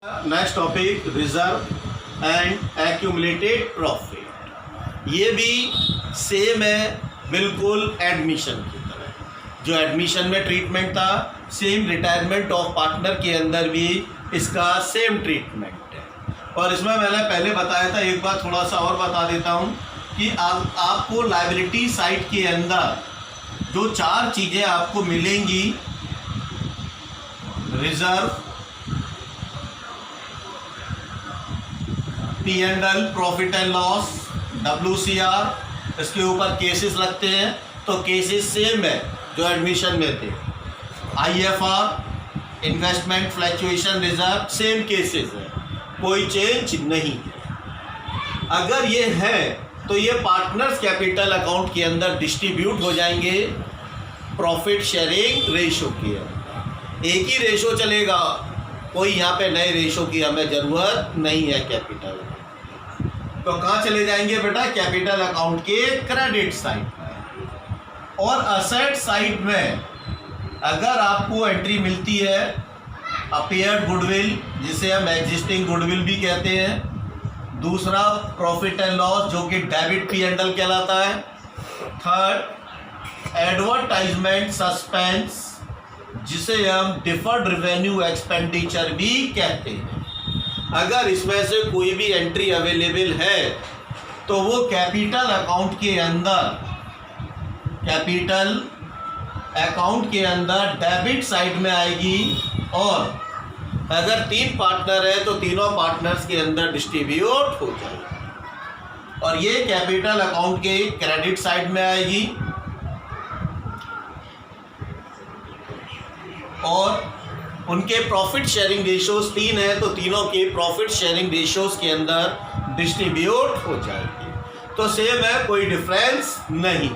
Next topic reserve and accumulated profit. ये भी same है बिल्कुल एडमिशन की तरह। जो एडमिशन में ट्रीटमेंट था सेम रिटायरमेंट ऑफ पार्टनर के अंदर भी इसका सेम ट्रीटमेंट है। और इसमें मैंने पहले बताया था, एक बार थोड़ा सा और बता देता हूँ कि आपको लायबिलिटी साइड के अंदर जो चार चीज़ें आपको मिलेंगी, reserve, P&L profit and loss, WCR, इसके ऊपर केसेस लगते हैं तो केसेस सेम है जो एडमिशन में थे। IFR investment fluctuation reserve same cases है, कोई चेंज नहीं है। अगर ये है तो ये पार्टनर्स कैपिटल अकाउंट के अंदर डिस्ट्रीब्यूट हो जाएंगे प्रॉफिट शेयरिंग रेशो के अंदर। एक ही रेशो चलेगा, कोई यहाँ पे नए रेशो की हमें ज़रूरत नहीं है। कैपिटल तो कहाँ चले जाएंगे बेटा? कैपिटल अकाउंट के क्रेडिट साइड में। और असेट साइड में अगर आपको एंट्री मिलती है अपीयर्ड गुडविल, जिसे हम एग्जिस्टिंग गुडविल भी कहते हैं। दूसरा प्रॉफिट एंड लॉस जो कि डेबिट P&L कहलाता है। थर्ड एडवर्टाइजमेंट सस्पेंस जिसे हम डिफर्ड रेवेन्यू एक्सपेंडिचर भी कहते हैं। अगर इसमें से कोई भी एंट्री अवेलेबल है तो वो कैपिटल अकाउंट के अंदर डेबिट साइड में आएगी। और अगर तीन पार्टनर है तो तीनों पार्टनर्स के अंदर डिस्ट्रीब्यूट हो जाएगी और ये कैपिटल अकाउंट के क्रेडिट साइड में आएगी। और उनके प्रॉफिट शेयरिंग रेशोज तीन है तो तीनों के प्रॉफिट शेयरिंग रेशोज के अंदर डिस्ट्रीब्यूट हो जाएगी। तो सेम है, कोई डिफरेंस नहीं।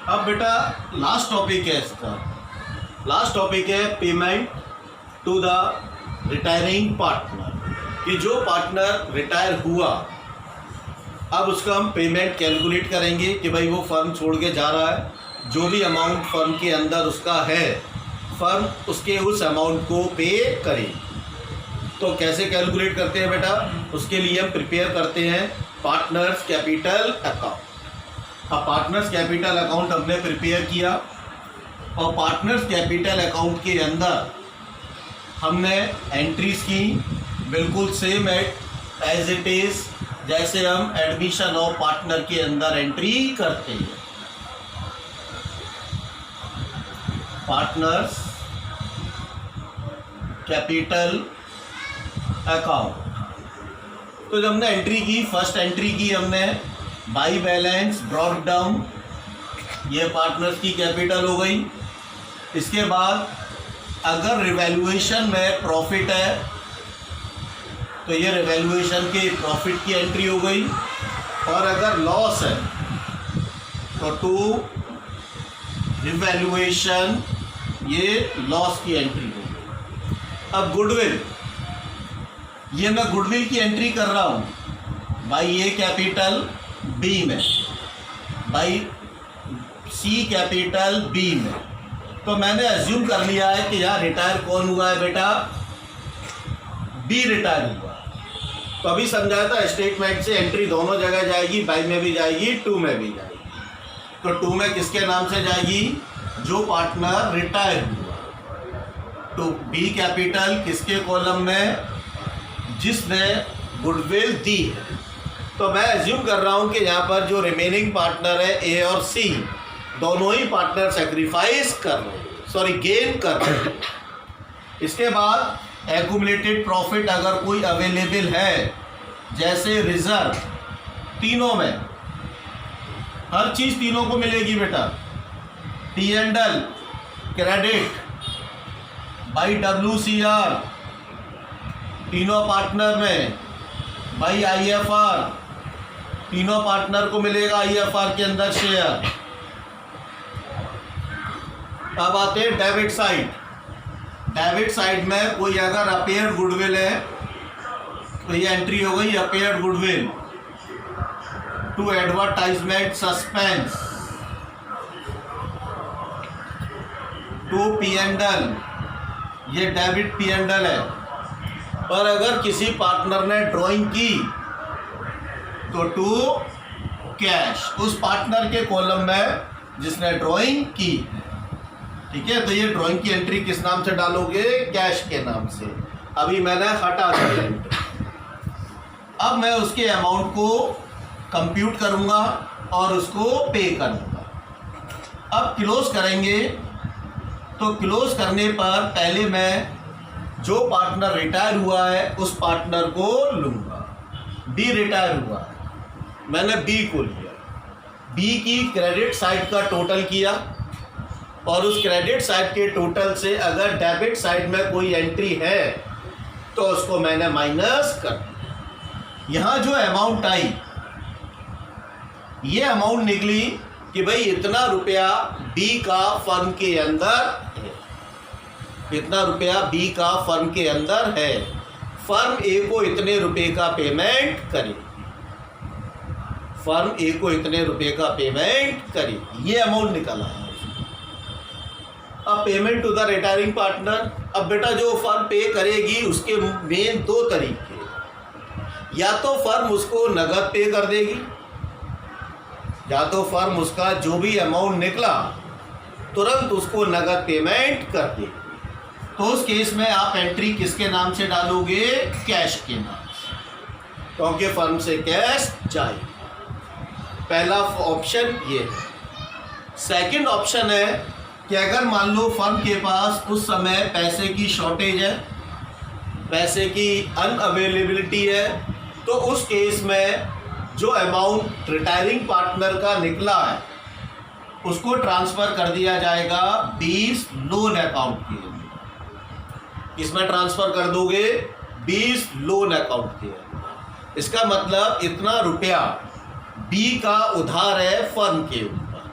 अब बेटा लास्ट टॉपिक है इसका। लास्ट टॉपिक है payment to the retiring partner, कि जो पार्टनर रिटायर हुआ अब उसका हम पेमेंट कैलकुलेट करेंगे कि भाई वो फर्म छोड़ के जा रहा है, जो भी अमाउंट फर्म के अंदर उसका है फर्म उसके उस अमाउंट को पे करे। तो कैसे कैलकुलेट करते हैं बेटा? उसके लिए हम प्रिपेयर करते हैं पार्टनर्स कैपिटल अकाउंट। अब पार्टनर्स कैपिटल अकाउंट हमने प्रिपेयर किया और पार्टनर्स कैपिटल अकाउंट के अंदर हमने एंट्रीज की बिल्कुल सेम एज इट इज़ जैसे हम एडमिशन ऑफ पार्टनर के अंदर एंट्री करते हैं। पार्टनर्स कैपिटल अकाउंट, तो जब हमने एंट्री की, फर्स्ट एंट्री की हमने बाई बैलेंस ब्रॉट डाउन, ये पार्टनर्स की कैपिटल हो गई। इसके बाद अगर रिवैल्यूएशन में प्रॉफिट है तो ये रिवैल्यूएशन के प्रॉफिट की एंट्री हो गई। और अगर लॉस है तो टू रिवैल्यूएशन, ये लॉस की एंट्री हो गई। अब गुडविल, ये मैं गुडविल की एंट्री कर रहा हूँ बाई ए कैपिटल बी में, बाई सी कैपिटल बी में। तो मैंने एज्यूम कर लिया है कि यहाँ रिटायर कौन हुआ है बेटा? बी रिटायर हुआ। तो अभी समझाया था स्टेटमेंट से एंट्री दोनों जगह जाएगी, बाई में भी जाएगी, टू में भी जाएगी। तो टू में किसके नाम से जाएगी? जो पार्टनर रिटायर हुआ। तो बी कैपिटल किसके कॉलम में? जिसने गुडविल दी है। तो मैं एज्यूम कर रहा हूं कि यहाँ पर जो रिमेनिंग पार्टनर है ए और सी, दोनों ही पार्टनर सेक्रीफाइस कर रहे हैं, सॉरी गेन कर रहे हैं। इसके बाद एक्यूमुलेटेड प्रॉफिट अगर कोई अवेलेबल है, जैसे रिजर्व, तीनों में हर चीज़ तीनों को मिलेगी बेटा। P&L क्रेडिट बाई WCR तीनों पार्टनर में, बाई IFR तीनों पार्टनर को मिलेगा IFR के अंदर शेयर। अब आते हैं डेबिट साइड। डेबिट साइड में कोई अगर अपीयर्ड गुडविल है तो ये एंट्री हो गई appeared goodwill to advertisement suspense, to P&L ये डेबिट पी एंड एल है। पर अगर किसी पार्टनर ने ड्राइंग की तो टू कैश, उस पार्टनर के कॉलम में जिसने ड्राइंग की, ठीक है। तो ये ड्राइंग की एंट्री किस नाम से डालोगे? कैश के नाम से। अभी मैंने हटा दिया एंट्री। अब मैं उसके अमाउंट को कंप्यूट करूंगा और उसको पे करूंगा। अब क्लोज करेंगे तो क्लोज करने पर पहले मैं जो पार्टनर रिटायर हुआ है उस पार्टनर को लूंगा। बी रिटायर हुआ है, मैंने बी को लिया। बी की क्रेडिट साइड का टोटल किया और उस क्रेडिट साइड के टोटल से अगर डेबिट साइड में कोई एंट्री है तो उसको मैंने माइनस कर दिया। यहाँ जो अमाउंट आई, ये अमाउंट निकली कि भाई इतना रुपया बी का फर्म के अंदर है, इतना रुपया बी का फर्म के अंदर है। फर्म ए को इतने रुपए का पेमेंट करे, फर्म ए को इतने रुपए का पेमेंट करे, ये अमाउंट निकला है। अब payment to the retiring partner. अब बेटा जो फर्म पे करेगी उसके मेन दो तरीके, या तो फर्म उसको नगद पे कर देगी, या तो फर्म उसका जो भी अमाउंट निकला तुरंत उसको नगद पेमेंट कर देगी। तो उस केस में आप एंट्री किसके नाम से डालोगे? कैश के नाम से, क्योंकि फर्म से कैश जाएगी। पहला ऑप्शन ये है। सेकंड ऑप्शन है कि अगर मान लो फर्म के पास उस समय पैसे की शॉर्टेज है, पैसे की अनअवेलेबिलिटी है, तो उस केस में जो अमाउंट रिटायरिंग पार्टनर का निकला है उसको ट्रांसफ़र कर दिया जाएगा 20 लोन अकाउंट के अंदर। इसमें ट्रांसफ़र कर दोगे 20 लोन अकाउंट के अंदर। इसका मतलब इतना रुपया बी का उधार है फर्म के ऊपर,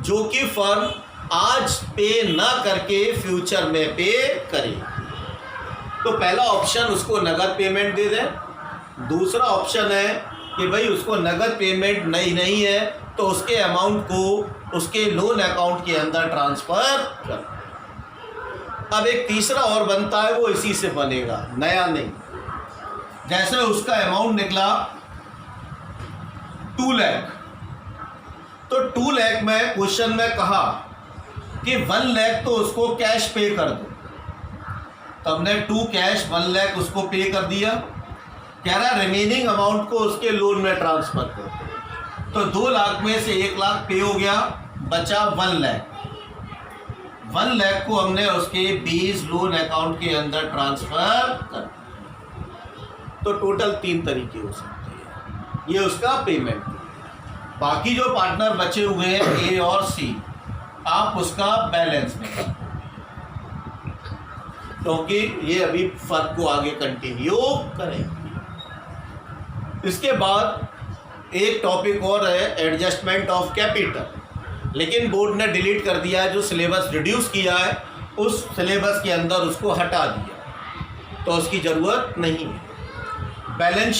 जो कि फर्म आज पे ना करके फ्यूचर में पे करे। तो पहला ऑप्शन उसको नगद पेमेंट दे दें। दूसरा ऑप्शन है कि भाई उसको नगद पेमेंट नहीं है तो उसके अमाउंट को उसके लोन अकाउंट के अंदर ट्रांसफ़र कर। अब एक तीसरा और बनता है, वो इसी से बनेगा, नया नहीं। जैसे उसका अमाउंट निकला 2 लाख, तो 2 लाख में क्वेश्चन में कहा कि 1 लाख तो उसको कैश पे कर दो, तो हमने 2 कैश 1 लाख उसको पे कर दिया। कह रहा रिमेनिंग अमाउंट को उसके लोन में ट्रांसफ़र कर दो। तो 2 लाख में से 1 लाख पे हो गया, बचा 1 लाख। 1 लाख को हमने उसके 20 लोन अकाउंट के अंदर ट्रांसफ़र कर दिया। तो टोटल 3 तरीके हो सकते हैं, ये उसका पेमेंट। बाकी जो पार्टनर बचे हुए हैं ए और सी, आप उसका बैलेंस निकालो, क्योंकि ये अभी फर्क को आगे कंटिन्यू करेंगे। इसके बाद एक टॉपिक और है, एडजस्टमेंट ऑफ कैपिटल, लेकिन बोर्ड ने डिलीट कर दिया है। जो सिलेबस रिड्यूस किया है उस सिलेबस के अंदर उसको हटा दिया, तो उसकी ज़रूरत नहीं है। बैलेंस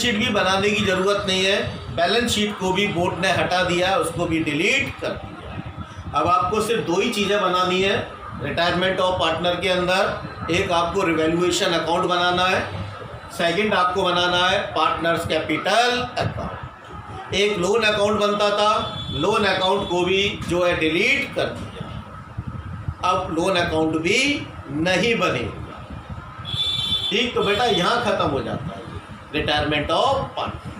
शीट भी बनाने की ज़रूरत नहीं है, बैलेंस शीट को भी बोर्ड ने हटा दिया, उसको भी डिलीट कर दिया। अब आपको सिर्फ 2 ही चीज़ें बनानी है रिटायरमेंट ऑफ पार्टनर के अंदर। एक आपको रिवैल्यूएशन अकाउंट बनाना है, सेकंड आपको बनाना है पार्टनर्स कैपिटल अकाउंट। एक लोन अकाउंट बनता था, लोन अकाउंट को भी जो है डिलीट कर दिया, अब लोन अकाउंट भी नहीं बनेगा। ठीक, तो बेटा यहाँ ख़त्म हो जाता है रिटायरमेंट ऑफ पार्टनर।